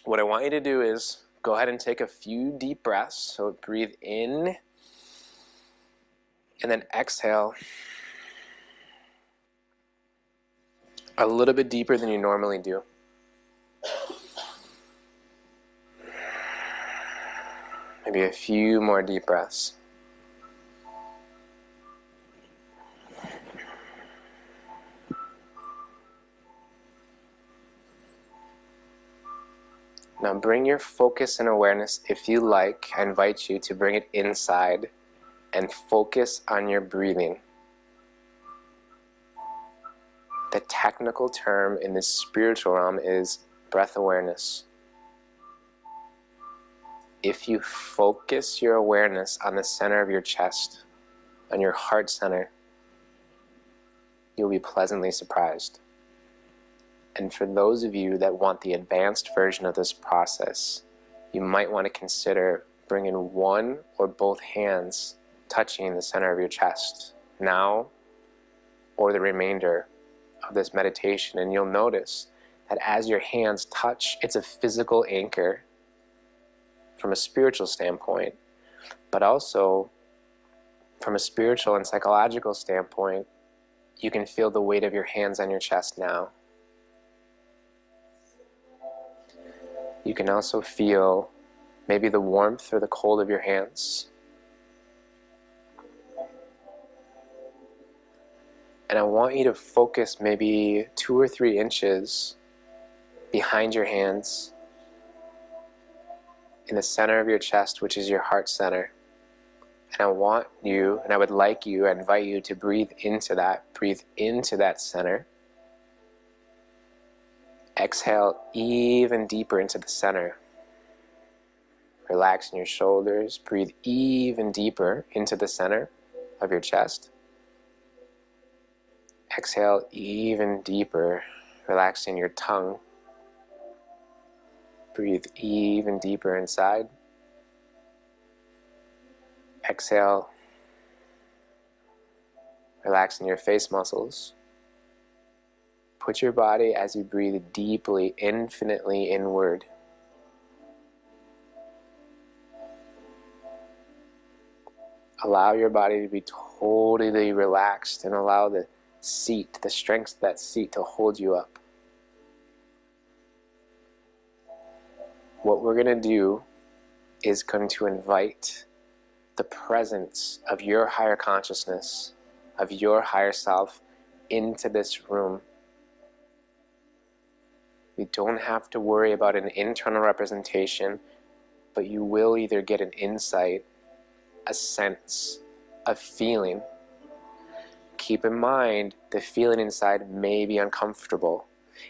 what I want you to do is go ahead and take a few deep breaths. So breathe in and then exhale a little bit deeper than you normally do. Maybe a few more deep breaths. Now bring your focus and awareness, if you like. I invite you to bring it inside and focus on your breathing. The technical term in this spiritual realm is breath awareness. If you focus your awareness on the center of your chest, on your heart center, you'll be pleasantly surprised. And for those of you that want the advanced version of this process, you might want to consider bringing one or both hands touching the center of your chest now or the remainder of this meditation. And you'll notice that as your hands touch, it's a physical anchor from a spiritual standpoint, but also from a spiritual and psychological standpoint, you can feel the weight of your hands on your chest now. You can also feel maybe the warmth or the cold of your hands. And I want you to focus maybe 2 or 3 inches behind your hands in the center of your chest, which is your heart center. And I want you, and I would like you, I invite you to breathe into that center. Exhale even deeper into the center. Relax in your shoulders. Breathe even deeper into the center of your chest. Exhale even deeper, relaxing your tongue. Breathe even deeper inside. Exhale, relaxing your face muscles. Put your body, as you breathe deeply, infinitely inward. Allow your body to be totally relaxed and allow the seat, the strength of that seat, to hold you up. What we're going to do is going to invite the presence of your higher consciousness, of your higher self, into this room. You don't have to worry about an internal representation, but you will either get an insight, a sense, a feeling. Keep in mind, the feeling inside may be uncomfortable.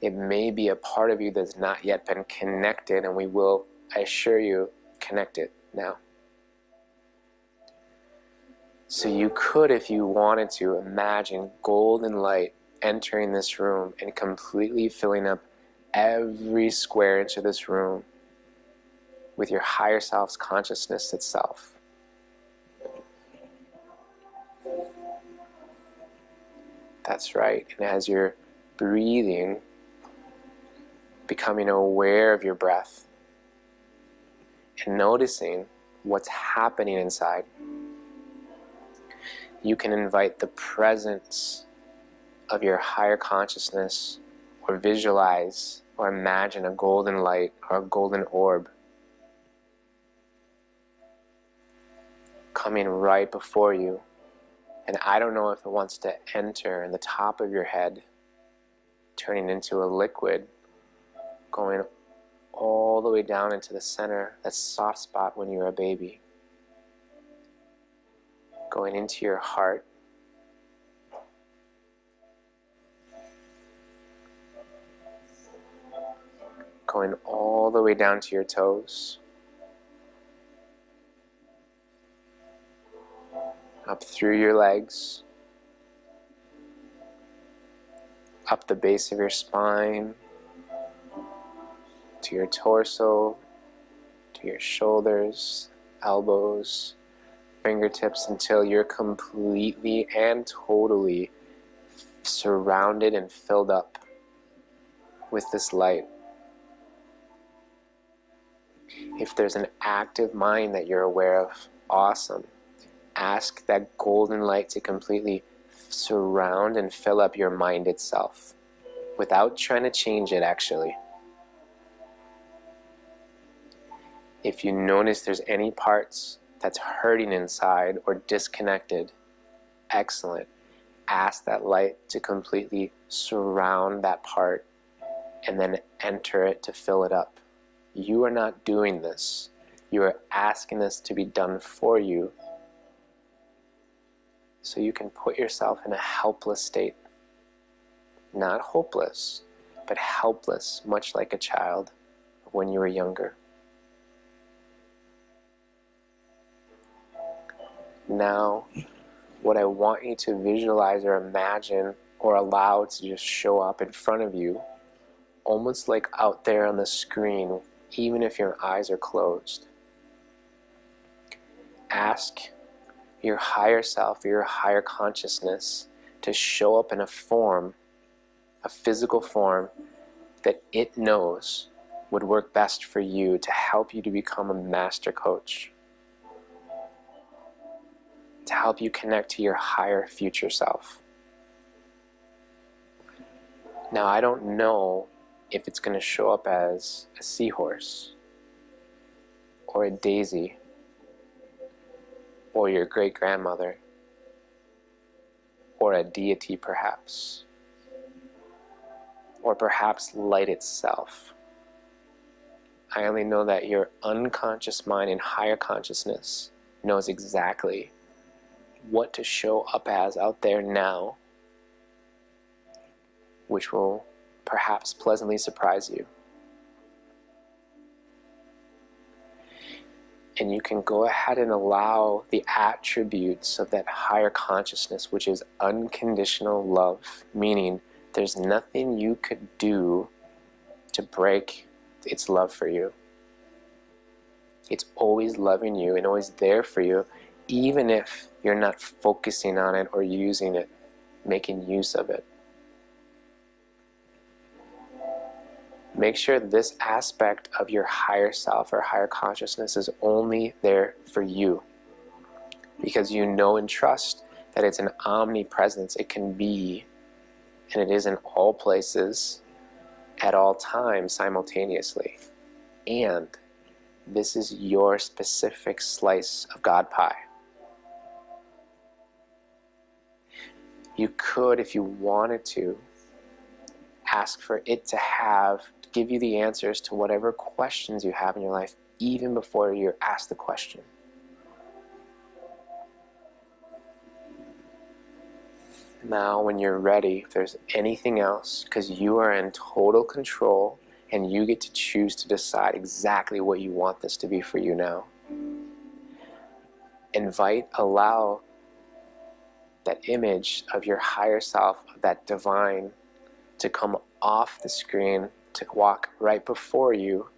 It may be a part of you that's not yet been connected, and we will, I assure you, connect it now. So you could, if you wanted to, imagine golden light entering this room and completely filling up every square inch of this room with your higher self's consciousness itself. That's right. And as you're breathing, becoming aware of your breath and noticing what's happening inside, you can invite the presence of your higher consciousness, or visualize or imagine a golden light or a golden orb coming right before you. And I don't know if it wants to enter in the top of your head, turning into a liquid, going all the way down into the center, that soft spot when you were a baby, going into your heart, going all the way down to your toes, up through your legs, up the base of your spine, to your torso, to your shoulders, elbows, fingertips, until you're completely and totally surrounded and filled up with this light. If there's an active mind that you're aware of, awesome. Ask that golden light to completely surround and fill up your mind itself without trying to change it, actually. If you notice there's any parts that's hurting inside or disconnected, excellent. Ask that light to completely surround that part and then enter it to fill it up. You are not doing this. You are asking this to be done for you so you can put yourself in a helpless state. Not hopeless, but helpless, much like a child when you were younger. Now, what I want you to visualize or imagine or allow to just show up in front of you, almost like out there on the screen, even if your eyes are closed. Ask your higher self, your higher consciousness, to show up in a form, a physical form, that it knows would work best for you to help you to become a master coach, to help you connect to your higher future self. Now, I don't know if it's going to show up as a seahorse, or a daisy, or your great-grandmother, or a deity perhaps, or perhaps light itself. I only know that your unconscious mind and higher consciousness knows exactly what to show up as out there now, which will perhaps pleasantly surprise you. And you can go ahead and allow the attributes of that higher consciousness, which is unconditional love, meaning there's nothing you could do to break its love for you. It's always loving you and always there for you, even if you're not focusing on it or using it, making use of it. Make sure this aspect of your higher self or higher consciousness is only there for you, because you know and trust that it's an omnipresence. It can be, and it is in all places, at all times, simultaneously. And this is your specific slice of God pie. You could, if you wanted to, ask for it to give you the answers to whatever questions you have in your life, even before you're asked the question. Now, when you're ready, if there's anything else, because you are in total control and you get to choose to decide exactly what you want this to be for you now. Allow that image of your higher self, of that divine, to come off the screen, to walk right before you.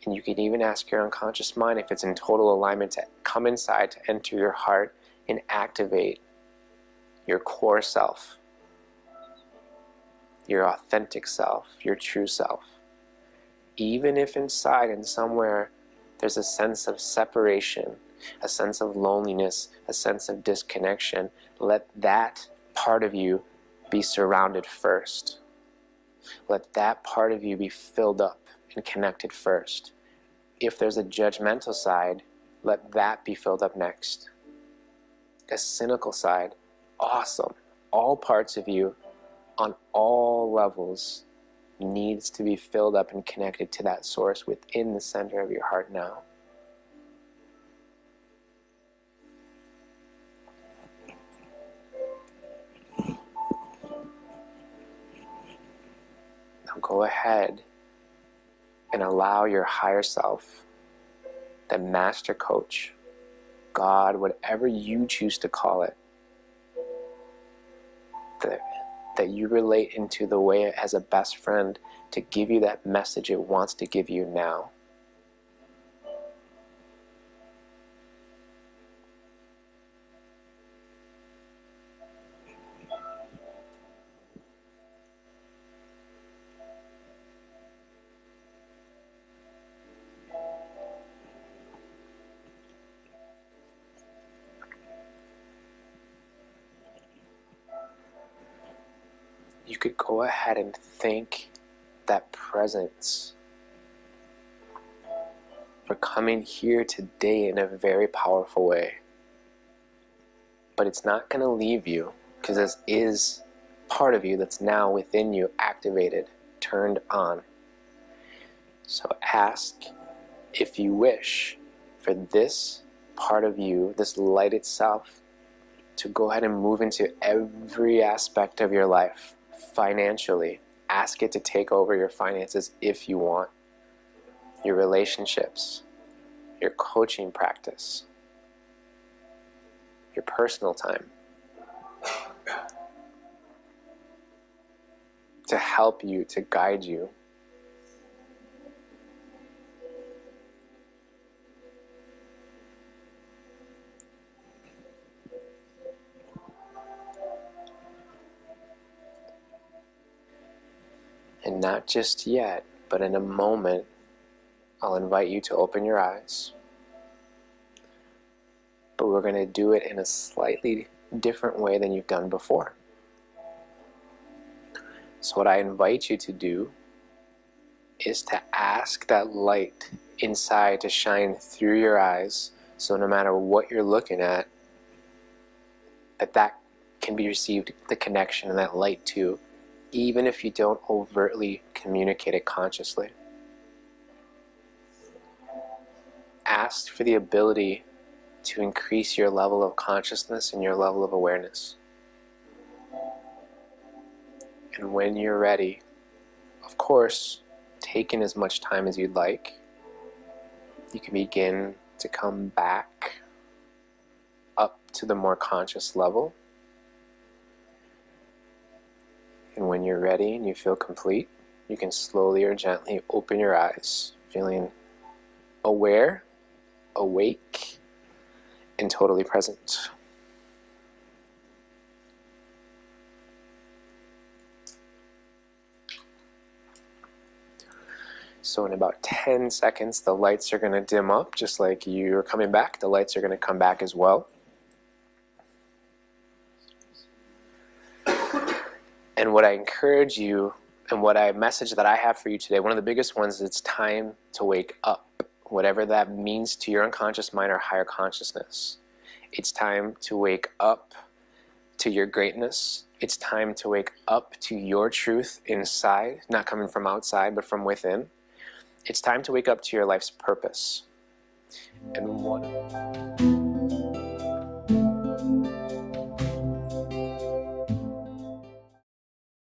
And you can even ask your unconscious mind, if it's in total alignment, to come inside, to enter your heart and activate your core self, your authentic self, your true self. Even if inside and somewhere there's a sense of separation, a sense of loneliness, a sense of disconnection, let that part of you be surrounded first. Let that part of you be filled up and connected first. If there's a judgmental side, let that be filled up next. A cynical side, awesome. All parts of you, on all levels, needs to be filled up and connected to that source within the center of your heart now. Now go ahead and allow your higher self, the master coach, God, whatever you choose to call it, that you relate into the way as a best friend, to give you that message it wants to give you now. could go ahead and thank that presence for coming here today in a very powerful way. But it's not going to leave you, because this is part of you that's now within you, activated, turned on. So ask, if you wish, for this part of you, this light itself, to go ahead and move into every aspect of your life. Financially, ask it to take over your finances if you want. Your relationships, your coaching practice, your personal time, to help you, to guide you. And not just yet, but in a moment, I'll invite you to open your eyes. But we're going to do it in a slightly different way than you've done before. So what I invite you to do is to ask that light inside to shine through your eyes, so no matter what you're looking at, that can be received, the connection and that light too, even if you don't overtly communicate it consciously. Ask for the ability to increase your level of consciousness and your level of awareness. And when you're ready, of course, take in as much time as you'd like. You can begin to come back up to the more conscious level. And when you're ready and you feel complete, you can slowly or gently open your eyes, feeling aware, awake, and totally present. So in about 10 seconds, the lights are going to dim up, just like you're coming back. The lights are going to come back as well. And what I encourage you, and message that I have for you today, one of the biggest ones is it's time to wake up. Whatever that means to your unconscious mind or higher consciousness. It's time to wake up to your greatness. It's time to wake up to your truth inside, not coming from outside, but from within. It's time to wake up to your life's purpose. And what